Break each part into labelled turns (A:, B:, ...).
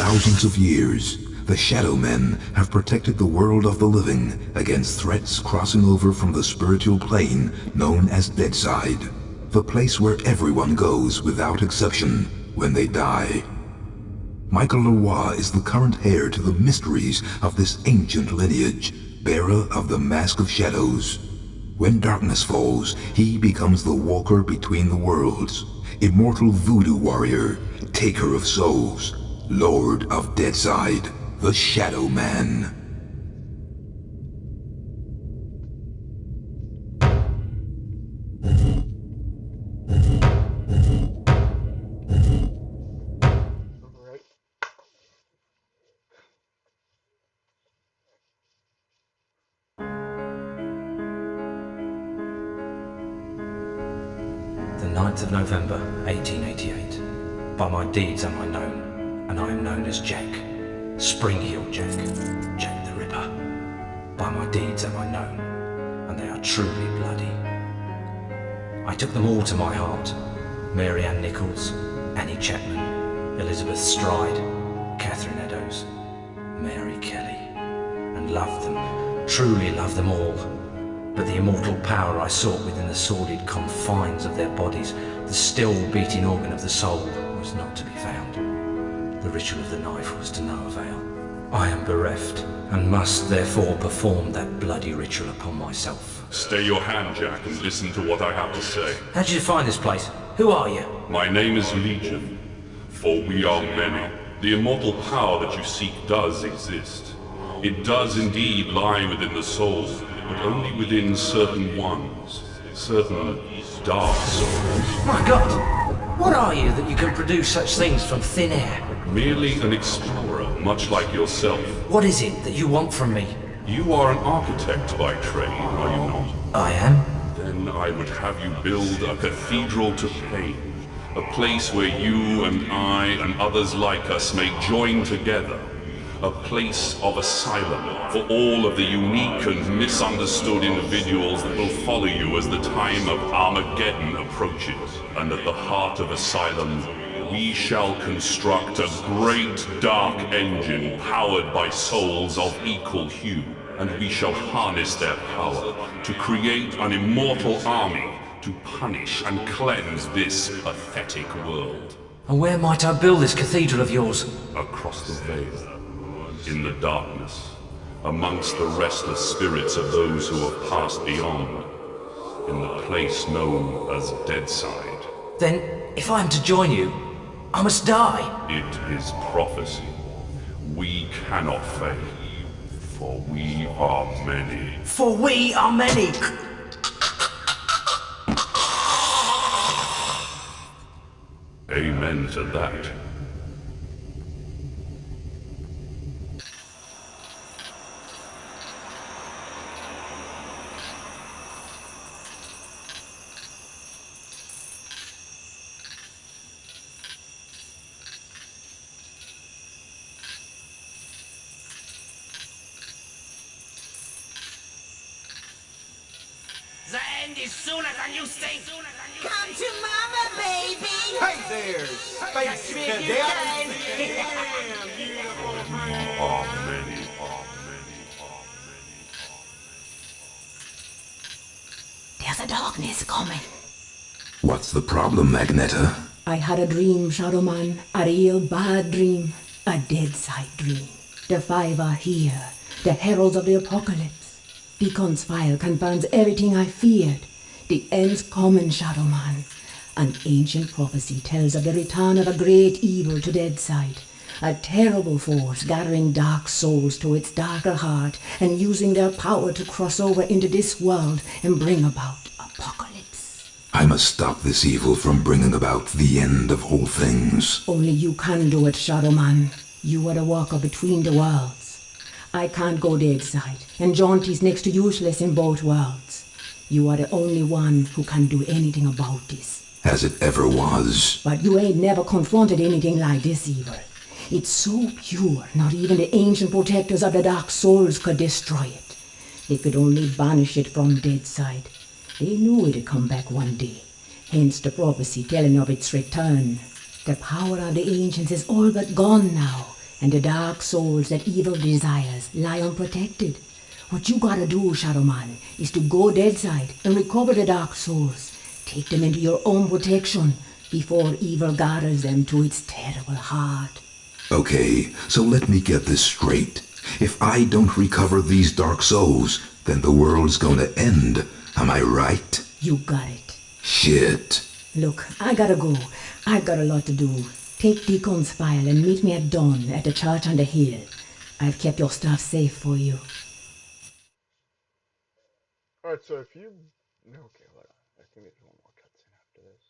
A: thousands of years, the ShadowMen have protected the world of the living against threats crossing over from the spiritual plane known as Deadside, the place where everyone goes without exception when they die. Michael Leroy is the current heir to the mysteries of this ancient lineage, bearer of the Mask of Shadows. When darkness falls, he becomes the walker between the worlds, immortal voodoo warrior, taker of souls, lord of Deadside, the ShadowMan.
B: The 9th of November, 1888. By my deeds am I known, and I am known as Jack. Spring-heeled Jack, Jack the Ripper. By my deeds am I known, and they are truly bloody. I took them all to my heart. Mary Ann Nichols, Annie Chapman, Elizabeth Stride, Catherine Eddowes, Mary Kelly, and loved them, truly loved them all. But the immortal power I sought within the sordid confines of their bodies, the still beating organ of the soul, was not to be found. The ritual of the knife was to no avail. I am bereft, and must therefore perform that bloody ritual upon myself.
C: Stay your hand, Jack, and listen to what I have to say.
B: How did you find this place? Who are you?
C: My name is Legion, for we are many. The immortal power that you seek does exist. It does indeed lie within the soul, but only within certain ones, certain dark souls.
B: My God! What are you that you can produce such things from thin air?
C: Merely an explorer, much like yourself.
B: What is it that you want from me?
C: You are an architect by trade, are you not?
B: I am.
C: Then I would have you build a cathedral to pain, a place where you and I and others like us may join together. A place of asylum for all of the unique and misunderstood individuals that will follow you as the time of Armageddon approaches. And at the heart of asylum, we shall construct a great dark engine powered by souls of equal hue. And we shall harness their power to create an immortal army to punish and cleanse this pathetic world.
B: And where might I build this cathedral of yours?
C: Across the veil. In the darkness, amongst the restless spirits of those who have passed beyond, in the place known as Deadside.
B: Then, if I am to join you, I must die.
C: It is prophecy. We cannot fail, for we are many.
B: For we are many!
C: Amen to that.
D: The end is sooner than you think.
E: Come to mama, baby.
F: Hey there, space cadet. Damn, beautiful man.
C: Are many.
E: There's a darkness coming.
A: What's the problem, Magneta?
G: I had a dream, ShadowMan. A real bad dream. A Deadside dream. The five are here. The heralds of the apocalypse. Beacon's fire confirms everything I feared. The end's coming, ShadowMan. An ancient prophecy tells of the return of a great evil to Deadside. A terrible force gathering dark souls to its darker heart and using their power to cross over into this world and bring about apocalypse.
A: I must stop this evil from bringing about the end of all things.
G: Only you can do it, ShadowMan. You are the walker between the worlds. I can't go Deadside, and Jaunty's next to useless in both worlds. You are the only one who can do anything about this.
A: As it ever was.
G: But you ain't never confronted anything like this evil. It's so pure, not even the ancient protectors of the Dark Souls could destroy it. They could only banish it from Deadside. They knew it'd come back one day, hence the prophecy telling of its return. The power of the ancients is all but gone now, and the dark souls that evil desires lie unprotected. What you gotta do, ShadowMan, is to go deadside and recover the dark souls. Take them into your own protection before evil gathers them to its terrible heart.
A: Okay, so let me get this straight. If I don't recover these dark souls, then the world's gonna end. Am I right?
G: You got it.
A: Shit.
G: Look, I gotta go. I've got a lot to do. Take Deacon's file and meet me at dawn at the church on the hill. I've kept your stuff safe for you.
H: Alright, so if you... Okay, hold on. I think there's one more cutscene after this.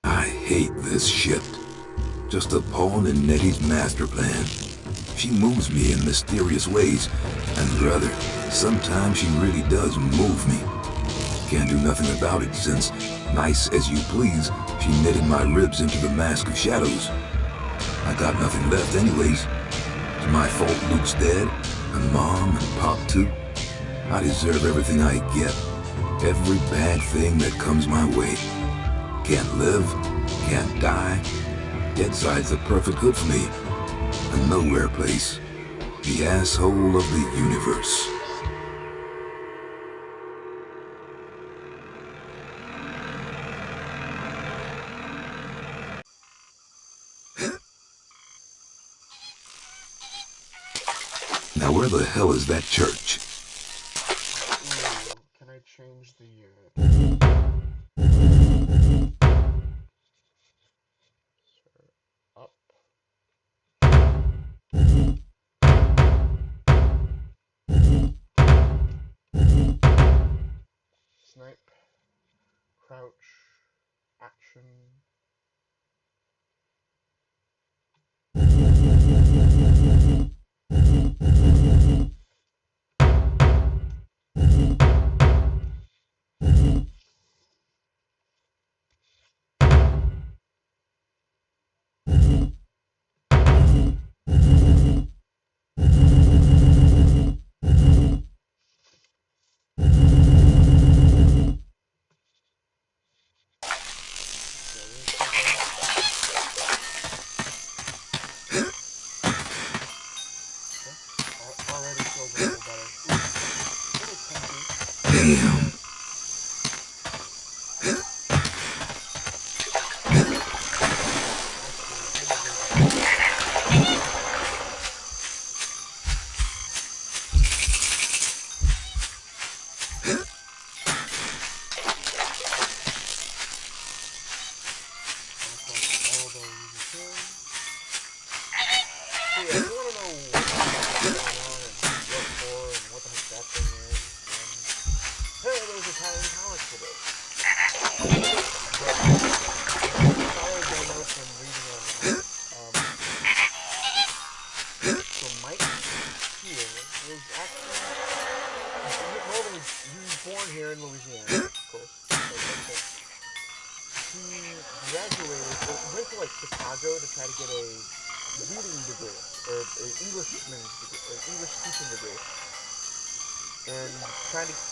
A: I hate this shit. Just a pawn in Nettie's master plan. She moves me in mysterious ways, and brother, sometimes she really does move me. Can't do nothing about it since, nice as you please, she knitted my ribs into the mask of shadows. I got nothing left anyways. It's my fault Luke's dead, and Mom and Pop too. I deserve everything I get. Every bad thing that comes my way. Can't live, can't die. Deadside's the perfect hood for me. A nowhere place. The asshole of the universe. Now where the hell is that church?
H: Ooh, can I change the... Up. Snipe. Crouch. Action. Already feels a little better.
A: Damn.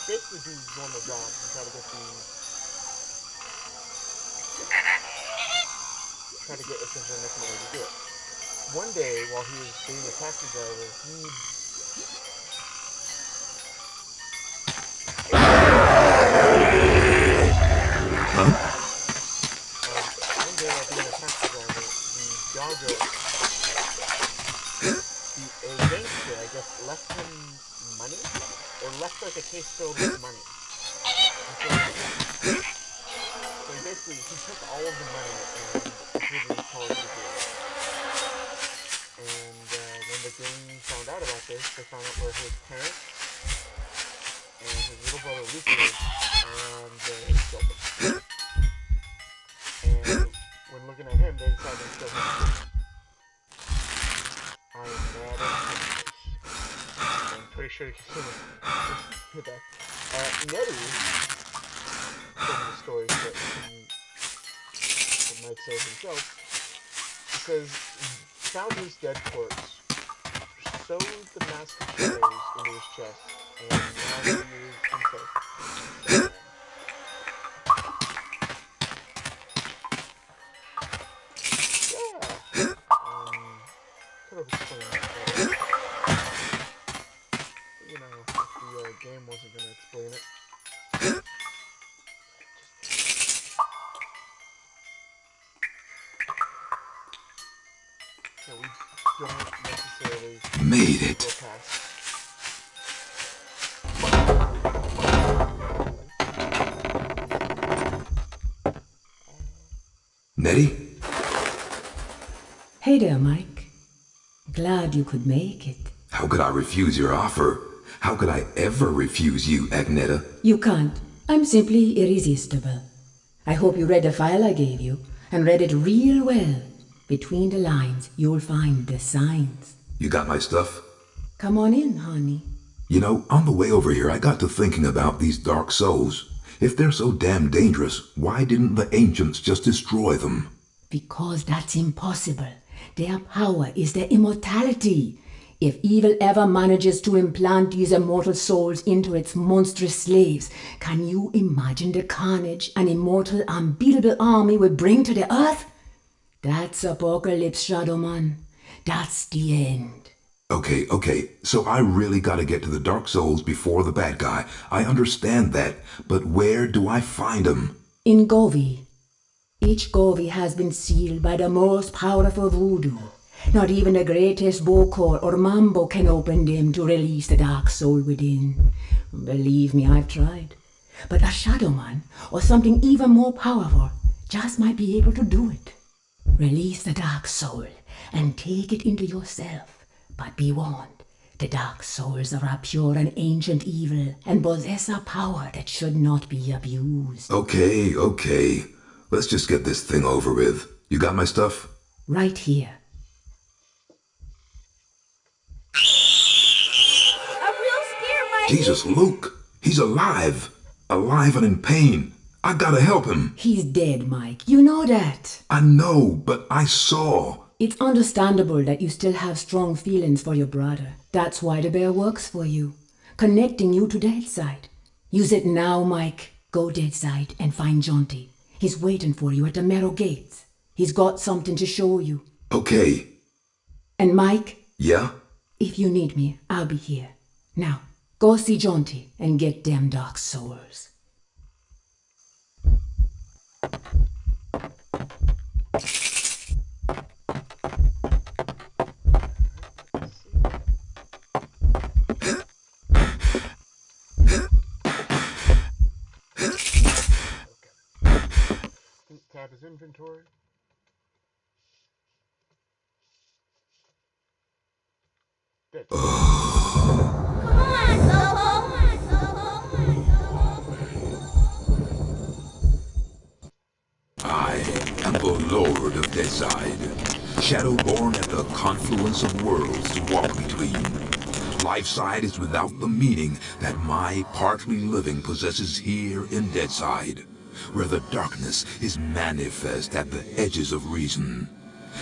H: Basically do normal jobs and try to get essentially the next way to do it. One day, while he was being a taxi driver, a gangster, I guess, left him money, or left like a case filled with money. So he basically, he took all of the money and included his college degree. And when the gang found out about this, they found out where his parents and his little brother Luke lived, and they killed him. And when looking at him, they decided to kill him. I am mad at him. I'm pretty sure you can hear that. Nettie, from the story that Mike says himself, says found his dead corpse, sewed the mask of shadows into his chest, and now he is himself. Yeah. you know, if the game wasn't gonna explain it. So we don't necessarily
A: Made
H: go
A: it.
H: past.
A: Nettie?
G: Hey there, Mike. Glad you could make it.
A: How could I refuse your offer? How could I ever refuse you, Agneta?
G: You can't. I'm simply irresistible. I hope you read the file I gave you, and read it real well. Between the lines, you'll find the signs.
A: You got my stuff?
G: Come on in, honey.
A: You know, on the way over here, I got to thinking about these dark souls. If they're so damn dangerous, why didn't the ancients just destroy them?
G: Because that's impossible. Their power is their immortality. If evil ever manages to implant these immortal souls into its monstrous slaves, can you imagine the carnage an immortal, unbeatable army would bring to the earth? That's Apocalypse, ShadowMan. That's the end.
A: Okay, so I really gotta get to the Dark Souls before the bad guy. I understand that, but where do I find them?
G: In Govi. Each Govi has been sealed by the most powerful voodoo. Not even the greatest Bokor or Mambo can open them to release the dark soul within. Believe me, I've tried. But a ShadowMan, or something even more powerful, just might be able to do it. Release the dark soul and take it into yourself. But be warned, the dark souls are a pure and ancient evil and possess a power that should not be abused.
A: Okay. Let's just get this thing over with. You got my stuff?
G: Right here.
E: A real scare, Mike.
A: Jesus, Luke! He's alive! Alive and in pain! I gotta help him!
G: He's dead, Mike. You know that.
A: I know, but I saw.
G: It's understandable that you still have strong feelings for your brother. That's why the bear works for you, connecting you to Deadside. Use it now, Mike. Go Deadside and find Jonty. He's waiting for you at the Marrow Gates. He's got something to show you.
A: Okay.
G: And Mike,
A: Yeah?
G: if you need me, I'll be here. Now, go see Jonty and get them dark souls.
H: Tab his inventory. Dead.
E: Come on, Soho.
A: I am the Lord of Deadside, Shadowborn at the confluence of worlds to walk between. Lifeside is without the meaning that my partly living possesses here in Deadside, where the darkness is manifest at the edges of reason.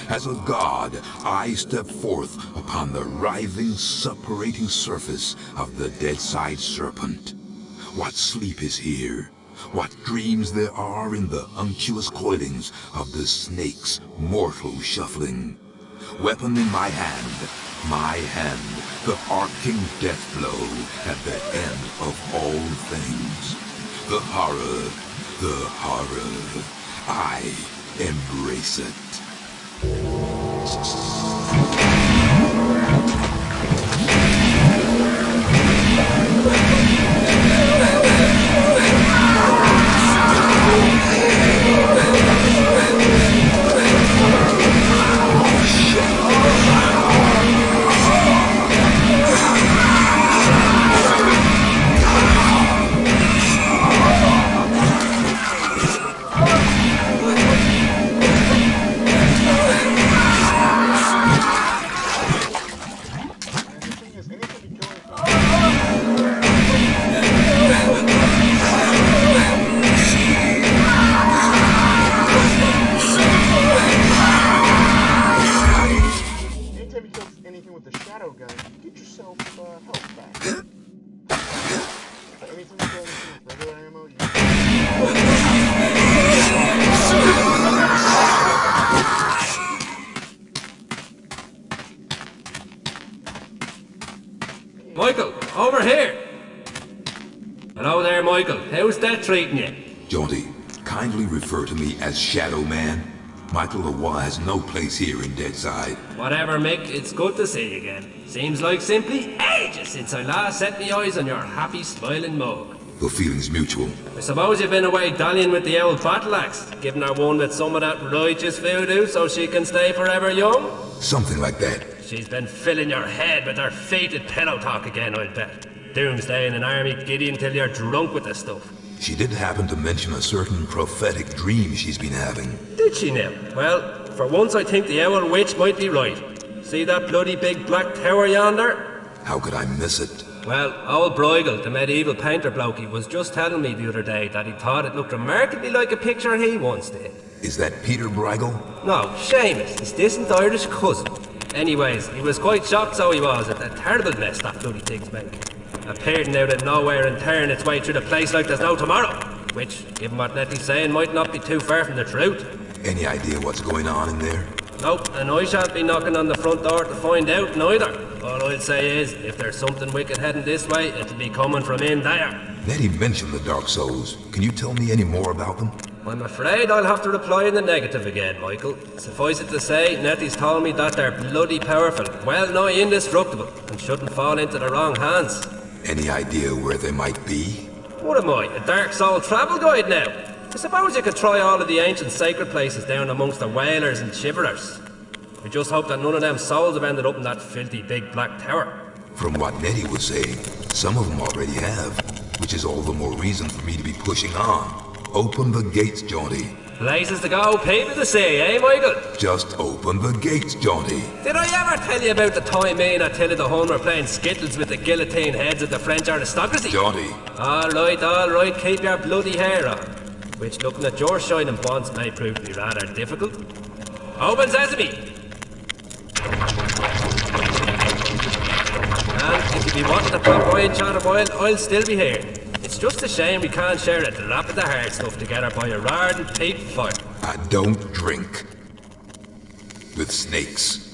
A: As a god, I step forth upon the writhing, suppurating surface of the Deadside Serpent. What sleep is here? What dreams there are in the unctuous coilings of the snake's mortal shuffling? Weapon in my hand, the arcing death blow at the end of all things. The horror, I embrace it.
B: here. Hello there, Michael. How's that treating you?
A: Jaunty, kindly refer to me as ShadowMan. Michael Leroy has no place here in Deadside.
B: Whatever, Mick. It's good to see you again. Seems like simply ages since I last set me eyes on your happy, smiling mug.
A: The feeling's mutual.
B: I suppose you've been away dallying with the old battle axe, giving her one with some of that righteous voodoo so she can stay forever young?
A: Something like that.
B: She's been filling your head with her fated pillow talk again, I'll bet. Doomsday in an army giddy until you're drunk with the stuff.
A: She did happen to mention a certain prophetic dream she's been having.
B: Did she now? Well, for once I think the owl witch might be right. See that bloody big black tower yonder?
A: How could I miss it?
B: Well, old Bruegel, the medieval painter blokey, was just telling me the other day that he thought it looked remarkably like a picture he once did.
A: Is that Peter Bruegel?
B: No, Seamus, his distant Irish cousin. Anyways, he was quite shocked, so he was, at the terrible mess that bloody thing's making. Appearing out of nowhere and tearing its way through the place like there's no tomorrow. Which, given what Nettie's saying, might not be too far from the truth.
A: Any idea what's going on in there?
B: Nope, and I shan't be knocking on the front door to find out neither. All I'll say is, if there's something wicked heading this way, it'll be coming from in there.
A: Nettie mentioned the Dark Souls. Can you tell me any more about them?
B: I'm afraid I'll have to reply in the negative again, Michael. Suffice it to say, Nettie's told me that they're bloody powerful, well nigh indestructible, and shouldn't fall into the wrong hands.
A: Any idea where they might be?
B: What am I, a Dark Soul travel guide now? I suppose you could try all of the ancient sacred places down amongst the whalers and shiverers. We just hope that none of them souls have ended up in that filthy big black tower.
A: From what Nettie was saying, some of them already have, which is all the more reason for me to be pushing on. Open the gates, Jaunty.
B: Places to go, people to see, eh, Michael?
A: Just open the gates, Jaunty.
B: Did I ever tell you about the time me and Attila the Hun were playing skittles with the guillotine heads of the French aristocracy?
A: Jaunty.
B: All right, keep your bloody hair on. Which, looking at your shining bonds, may prove to be rather difficult. Open sesame! And if you be wanting to pop by and chat a while, I'll still be here. It's just a shame we can't share a drop of the hard stuff together by a roaring peat fire.
A: I don't drink with snakes.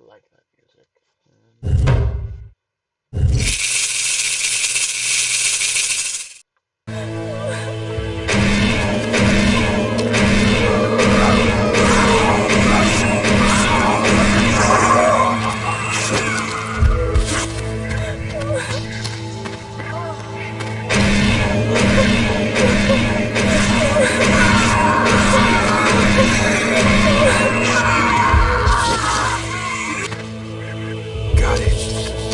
H: like that music.
A: Got it.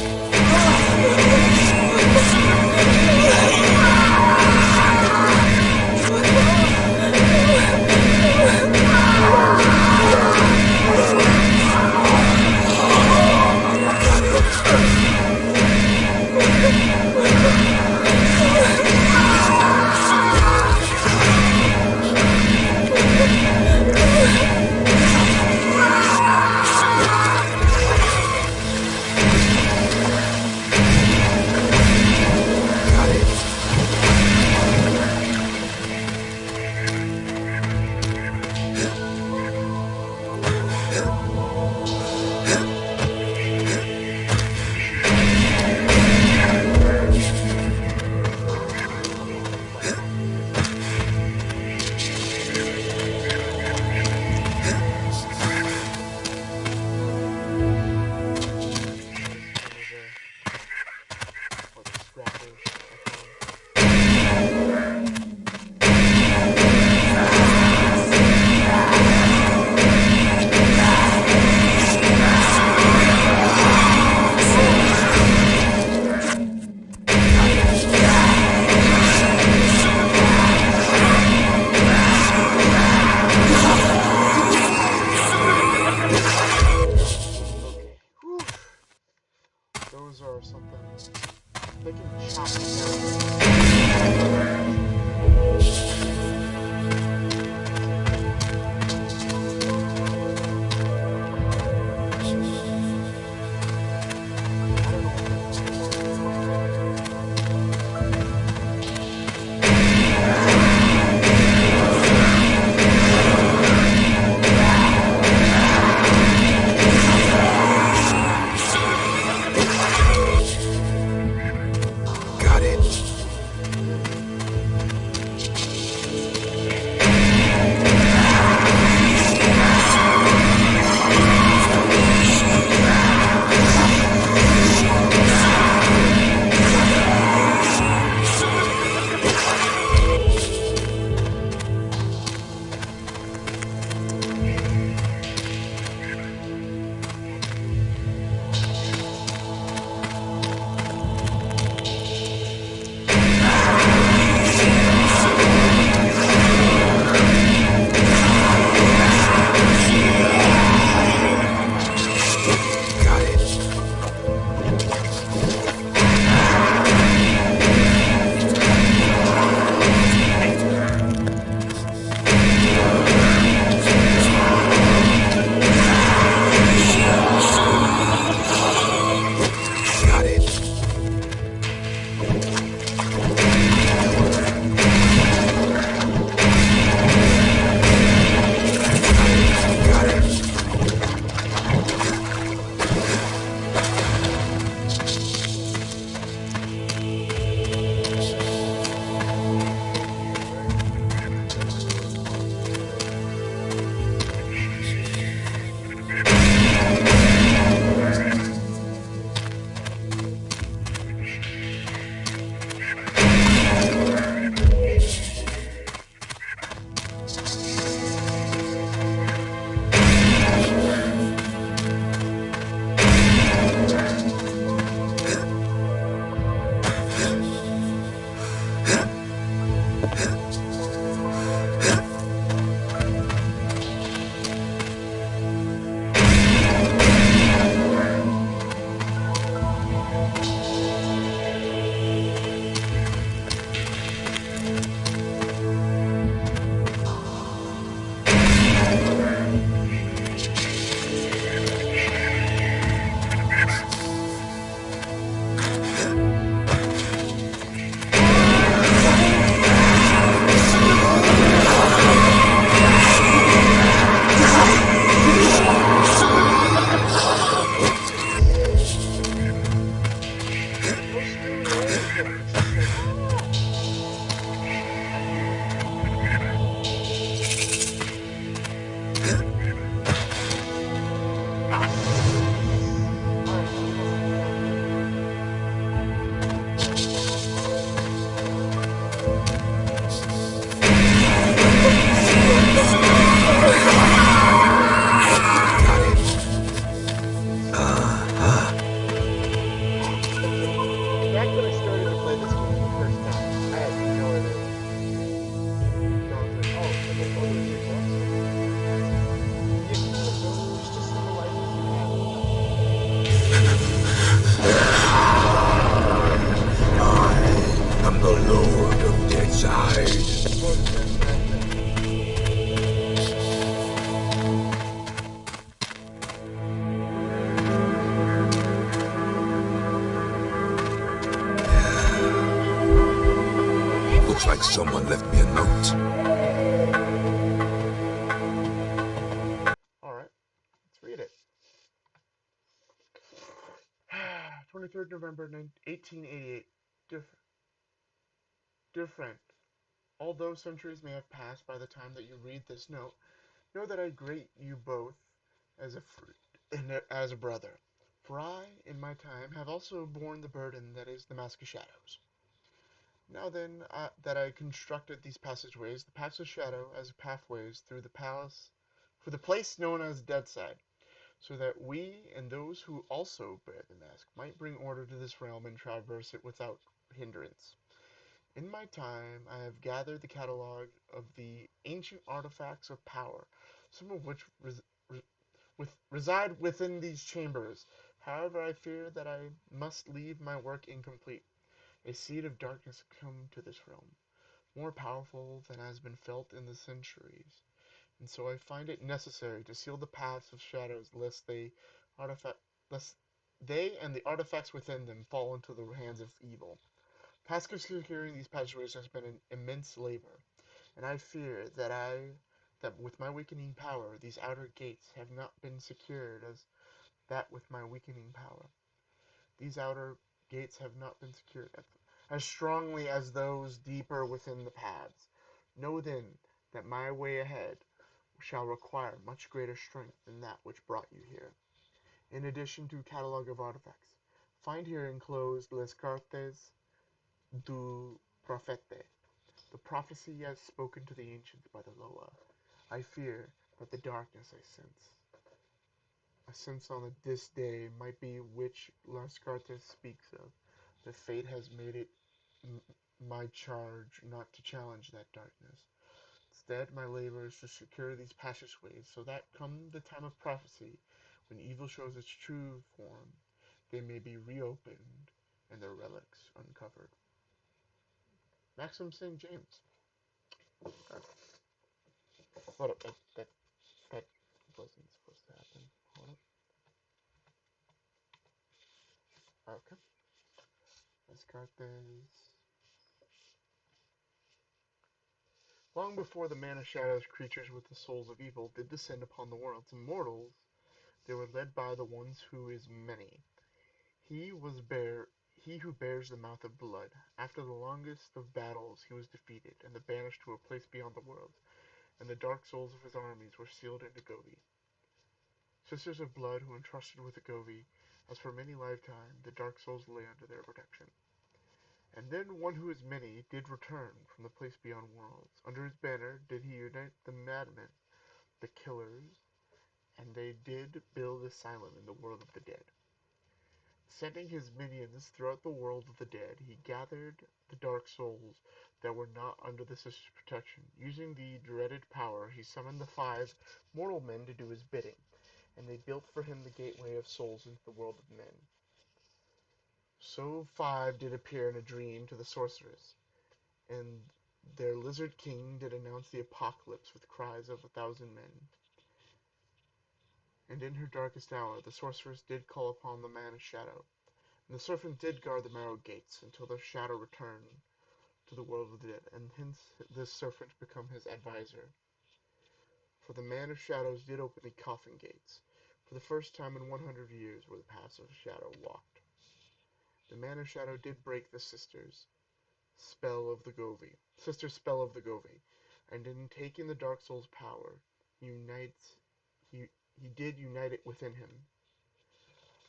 H: Those are something they can chop down.
A: Looks like someone left me a note.
H: Alright. 23rd November 1888. Dear friend, although centuries may have passed by the time that you read this note, know that I greet you both as a friend and as a brother. For I, in my time, have also borne the burden that is the Mask of Shadows. Now then, that I constructed these passageways, the paths of shadow as pathways through the place known as Deadside, so that we and those who also bear the mask might bring order to this realm and traverse it without hindrance. In my time, I have gathered the catalog of the ancient artifacts of power, some of which reside within these chambers. However, I fear that I must leave my work incomplete. A seed of darkness come to this realm, more powerful than has been felt in the centuries, and so I find it necessary to seal the paths of shadows lest they and the artifacts within them fall into the hands of evil. Task of securing these passageways has been an immense labor, and I fear that with my weakening power these outer gates have not been secured as that with my weakening power. These outer gates have not been secured as strongly as those deeper within the paths. Know then that my way ahead shall require much greater strength than that which brought you here. In addition to catalog of artifacts, find here enclosed Les Cartes du Prophète, the prophecy as spoken to the ancients by the Loa. I fear that the darkness I sense on this day might be which Las Cartas speaks of. The fate has made it my charge not to challenge that darkness. Instead, my labor is to secure these passageways, so that come the time of prophecy, when evil shows its true form, they may be reopened and their relics uncovered. Maxim St. James. Hold up, that wasn't supposed to happen. Hold up. Okay. Let's got this. Long before the Man of Shadows, creatures with the souls of evil did descend upon the worlds, immortals, they were led by the ones who is many. He who bears the mouth of blood. After the longest of battles he was defeated, and banished to a place beyond the worlds, and the dark souls of his armies were sealed into Gobi. Sisters of blood who entrusted with the Gobi, as for many lifetime, the dark souls lay under their protection. And then one who is many did return from the place beyond worlds. Under his banner did he unite the madmen, the killers, and they did build asylum in the world of the dead. Sending his minions throughout the world of the dead, he gathered the dark souls that were not under the sister's protection. Using the dreaded power, he summoned the 5 mortal men to do his bidding, and they built for him the gateway of souls into the world of men. So 5 did appear in a dream to the sorceress, and their lizard king did announce the apocalypse with cries of 1,000 men. And in her darkest hour, the sorceress did call upon the man of shadow, and the serpent did guard the narrow gates until the shadow returned to the world of the dead, and hence this serpent become his advisor. For the man of shadows did open the coffin gates, for the first time in 100 years where the paths of shadow walked. The man of shadow did break the sister's spell of the Govi, and in taking the dark soul's power, he did unite it within him.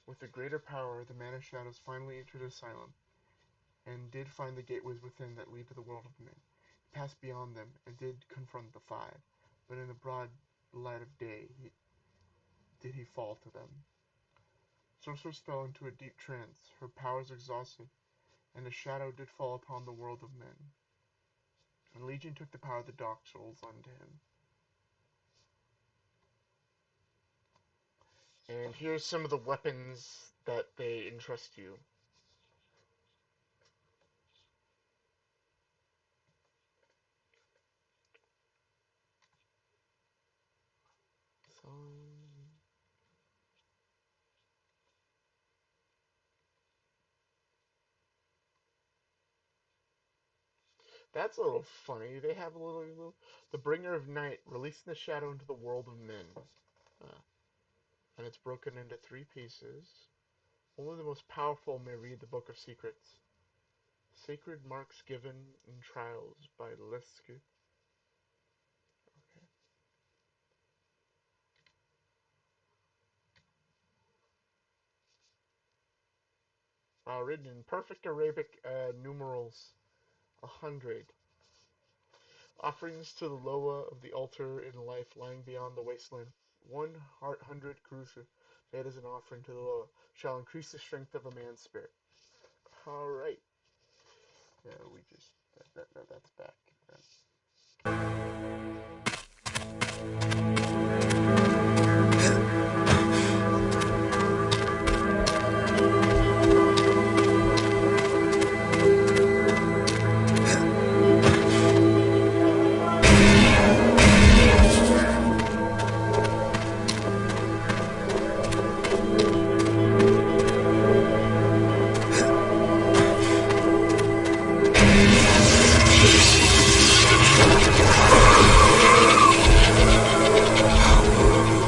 H: With the greater power, the man of shadows finally entered asylum, and did find the gateways within that lead to the world of men. He passed beyond them, and did confront the 5, but in the broad light of day did he fall to them. Sorceress fell into a deep trance, her powers exhausted, and a shadow did fall upon the world of men. And Legion took the power of the dark souls unto him. And here's some of the weapons that they entrust you. So that's a little funny. They have a little the bringer of night, releasing the shadow into the world of men. And it's broken into 3 pieces. Only the most powerful may read the Book of Secrets. Sacred marks given in trials by Liske. Okay. Written in perfect Arabic numerals 100. Offerings to the Loa of the altar in life lying beyond the wasteland. 100 crucial made as an offering to the Loa shall increase the strength of a man's spirit. Alright. Yeah, we just that's back.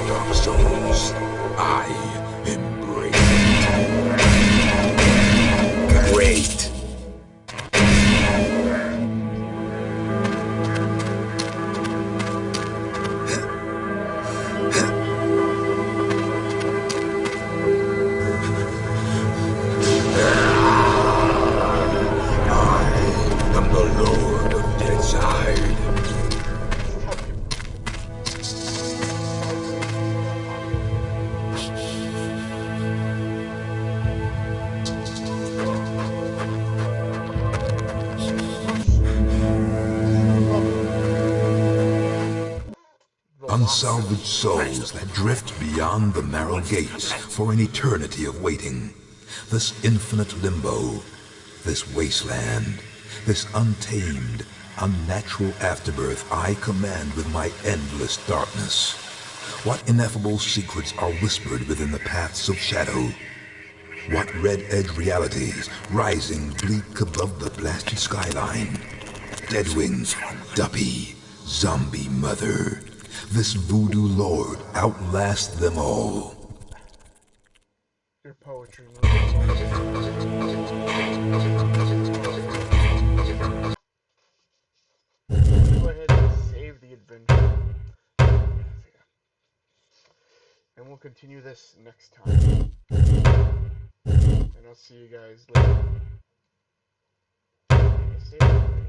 A: Dark souls, I embrace it. Great! I am the Lord of Deadside. Unsalvaged souls that drift beyond the narrow gates for an eternity of waiting. This infinite limbo, this wasteland, this untamed, unnatural afterbirth I command with my endless darkness. What ineffable secrets are whispered within the paths of shadow? What red-edge realities rising bleak above the blasted skyline? Deadwing, Duppy, Zombie Mother. This voodoo lord outlasts them all.
H: Your poetry moves. Go ahead and save the adventure. And we'll continue this next time. And I'll see you guys later. I saved it already.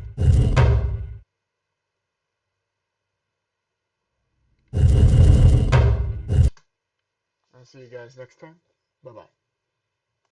H: I'll see you guys next time. Bye-bye.